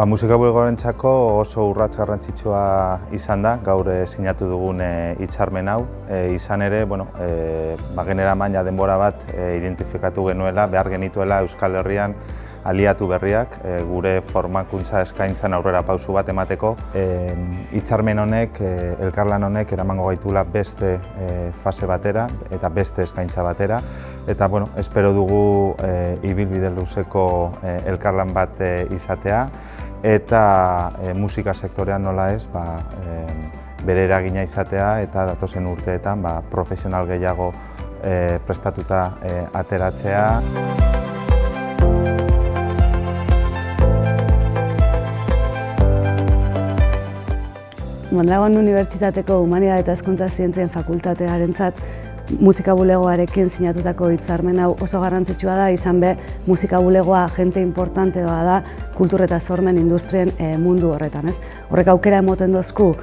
Musika bulegoarentzako oso urrats garrantzitsua izan da, gaur sinatu dugun hitzarmen hau. Izan ere, generaman denbora bat identifikatu genuela, behar genituela Euskal Herrian aliatu berriak, gure formakuntza eskaintzan aurrera pausu bat emateko. Hitzarmen honek, elkarlan honek eramango gaituela beste fase batera eta beste eskaintza batera. Eta espero dugu ibilbide luzeko elkarlan bat izatea eta musika sektorean nola ez bere eragina izatea eta datozen urteetan profesional gehiago prestatuta ateratzea. Mondragon Unibertsitateko Humanidade eta Hezkuntza Zientzien Fakultatearentzat musika bulegoarekin sinatutako hitzarmen hau oso garrantzitsua da, izan be musika bulegoa agente importante da kultur eta sormen industrien mundu horretan. Horrek aukera emoten dozku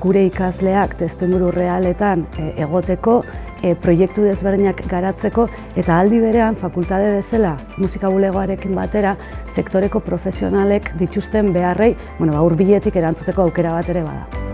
gure ikasleak testuinguru realetan egoteko, proiektu desberdinak garatzeko eta aldi berean fakultate bezala musika bulegoarekin batera sektoreko profesionalek dituzten beharrei hurbiletik erantzuteko aukera bat ere bada.